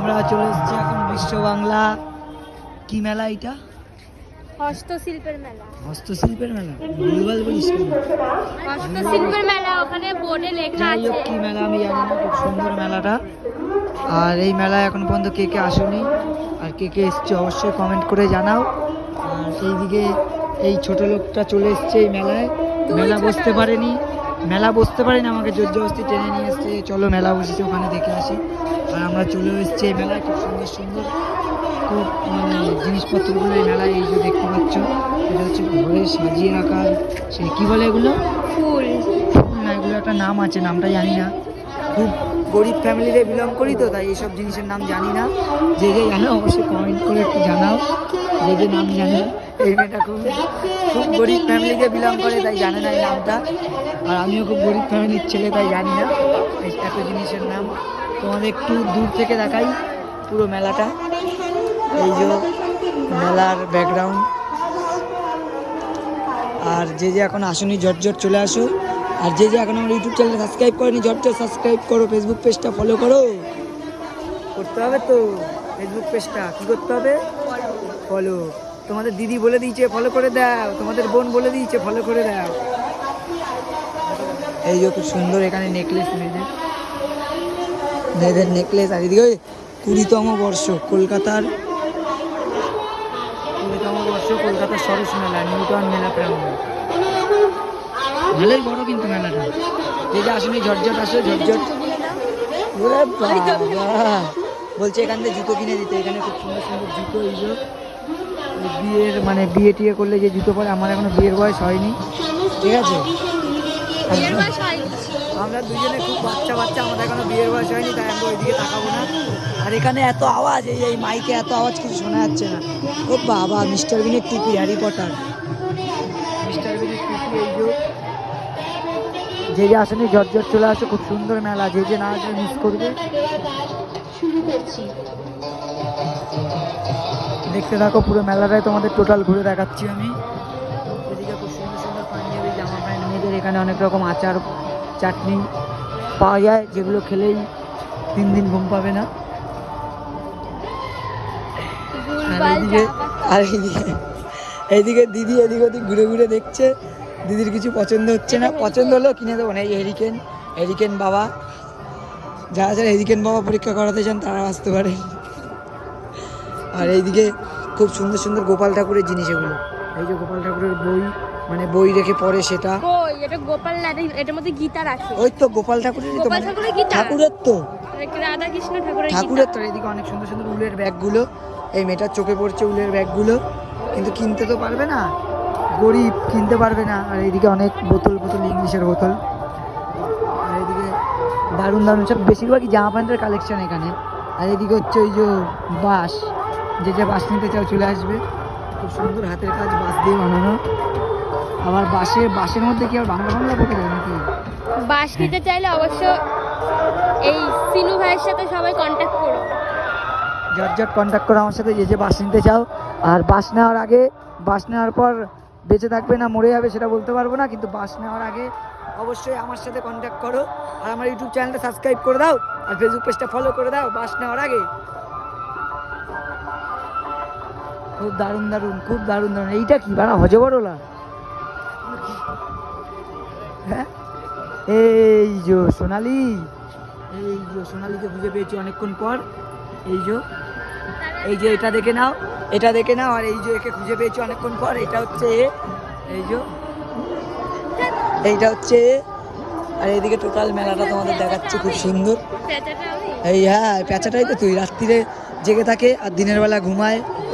আমরা চলে এসেছি এখন বিশ্ব বাংলা কি মেলা এটা? হস্তশিল্পের মেলা। হস্তশিল্পের মেলা? ভুলভাল বলিস কেন? হস্তশিল্পের মেলা, ওখানে বোর্ডে লেখা যাই আছে। হোক কি মেলা আমি জানি না, খুব সুন্দর মেলাটা। আর এই মেলায় এখন পর্যন্ত কে কে আসেনি আর কে কে এসছে অবশ্যই কমেন্ট করে জানাও। আর এইদিকে এই ছোট লোকটা চলে এসছে এই মেলায়, মেলা বসতে পারেনি, আমাকে জোর জবরদস্তি টেনে নিয়ে এসছে, চলো মেলা বসেছে ওখানে দেখে আসি। আর আমরা চলে এসেছি এই মেলায়, খুব সুন্দর সুন্দর খুব মানে জিনিসপত্রগুলো এই মেলায় এই যে দেখতে পাচ্ছ, এটা হচ্ছে ঘরে সাজিয়ে রাখা, সে কি বলে এগুলো? ফুল। না, এগুলো একটা নাম আছে, নামটা জানি না। খুব গরিব ফ্যামিলিতে বিলং করি তো, তাই এইসব জিনিসের নাম জানি না। যে যে জানো অবশ্যই কমেন্ট করে একটু জানাও, যে যে নাম জানে। এই মেয়েটা খুব খুব গরিব ফ্যামিলিতে বিলং করে, তাই জানে না এই নামটা। আর আমিও খুব গরিব ফ্যামিলির ছেলে, তাই জানি না এই এত জিনিসের নাম। তোমাদের একটু দূর থেকে দেখাই পুরো মেলাটা। এই যে মেলার ব্যাকগ্রাউন্ড। আর যে যে এখন আসুনি ঝটঝট চলে আসো। আর যে যে এখন আমার ইউটিউব চ্যানেল সাবস্ক্রাইব করেনি ঝটঝট সাবস্ক্রাইব করো, ফেসবুক পেজটা ফলো করো। করতে হবে তো, ফেসবুক পেজটা কি করতে হবে? ফলো। তোমাদের দিদি বলে দিয়েছে ফলো করে দাও, তোমাদের বোন বলে দিয়েছে ফলো করে দাও। এই যে খুব সুন্দর এখানে নেকলেস, মেয়েদের নেকলেস। আর এদিকে 20তম বর্ষ কলকাতার সরস মেলা, নিউটাউন মেলা প্রাঙ্গণ। ভালোই বড় কিন্তু মেলাটা। যে যে আসলে ঝটঝট আসো, ঝটঝট। ওরে বাবা, বলছে এখান থেকে জুতো কিনে দিতে। এখানে খুব সুন্দর সুন্দর জুতো, এই যে বিয়ের মানে বিয়ে টিয়ে করলে যে জুতো পরে। আমার এখনো বিয়ের বয়স হয়নি, ঠিক আছে? আমরা দুজনে খুব বাচ্চা, আমাদের এখনো বিয়ের বয়স হয়নি, তাই আমরা ওইদিকে তাকাবো না। আর এখানে এত আওয়াজ, এই মাইকে এত আওয়াজ, কিছু শোনা যাচ্ছে না। ও বাবা, মিস্টার বিনের টুপি, হ্যারি পটার মিস্টার বিনের টুপি। এই যে যে আসেনি ঝটঝট চলে আসো, খুব সুন্দর মেলা। যে যে না আসবে মিস করবে। দেখতে থাকো পুরো মেলাটাই তোমাদের টোটাল ঘুরে দেখাচ্ছি আমি। এদিকে খুব সুন্দর সুন্দর পাঞ্জাবি জামা প্যান্ট মেয়েদের। এখানে অনেক রকম আচার চাটনি পাওয়া যায়, যেগুলো খেলেই 3 দিন ঘুম পাবে না। আর এইদিকে দিদি এদিক ওদিক ঘুরে ঘুরে দেখছে, দিদির কিছু পছন্দ হচ্ছে না। পছন্দ হলেও কিনে দেবো না। এই হেরিকেন বাবা, যারা যারা হেরিকেন বাবা পরীক্ষা করাতে চান তারা আসতে পারেন। আর এইদিকে খুব সুন্দর সুন্দর গোপাল ঠাকুরের জিনিস এগুলো। এই যে গোপাল ঠাকুরের বই, মানে বই রেখে পড়ে সেটা। এটা গোপাল না, এটার মধ্যে গীতা রাখে। ওই তো গোপাল ঠাকুরেরই তো, ঠাকুরের তো, রাধা কৃষ্ণ ঠাকুরের তো। এইদিকে অনেক সুন্দর সুন্দর উলের ব্যাগগুলো। এই মেয়েটার চোখে পড়ছে উলের ব্যাগগুলো, কিন্তু কিনতে তো পারবে না, গরিব, কিনতে পারবে না। আর এইদিকে অনেক বোতল ইংলিশের বোতল। আর এইদিকে দারুণ সব, বেশিরভাগই জামা প্যান্টের কালেকশন এখানে। আর এদিকে হচ্ছে ওই যে বাঁশ, যে যে বাঁশ নিতে চাও চলে আসবে। খুব সুন্দর হাতের কাজ, বাঁশ দিয়ে বানানো। আবার বাঁশের মধ্যে কি আর বাংলা বলে দেয় নাকি? বাঁশ নিতে চাইলে অবশ্য এই সিনু ভাইয়ের সাথে সবাই কন্ট্যাক্ট করো, ঝটঝট কন্ট্যাক্ট করো আমার সাথে, যে যে বাঁশ নিতে চাও। আর বাঁশ নেওয়ার আগে, বাঁশ নেওয়ার পর বেঁচে থাকবে না মরে যাবে সেটা বলতে পারবো না, কিন্তু বাঁশ নেওয়ার আগে অবশ্যই আমার সাথে কন্ট্যাক্ট করো। আর আমার ইউটিউব চ্যানেলটা সাবস্ক্রাইব করে দাও, আর ফেসবুক পেজটা ফলো করে দাও বাঁশ নেওয়ার আগে। খুব দারুণ। এইটা কি বাড়া হজবরলা? হ্যাঁ, এই যে সোনালিকে খুঁজে পেয়েছি অনেকক্ষণ পর। এই যে এটা দেখে নাও। আর এই যে একে খুঁজে পেয়েছি অনেকক্ষণ পর। এটা হচ্ছে এইটা হচ্ছে। আর এইদিকে টোটাল মেলাটা তোমাদের দেখাচ্ছে, খুব সুন্দর। এই হ্যাঁ, প্যাঁচাটাই তো তুই। রাত্রিরে জেগে থাকে আর দিনের বেলা ঘুমায়,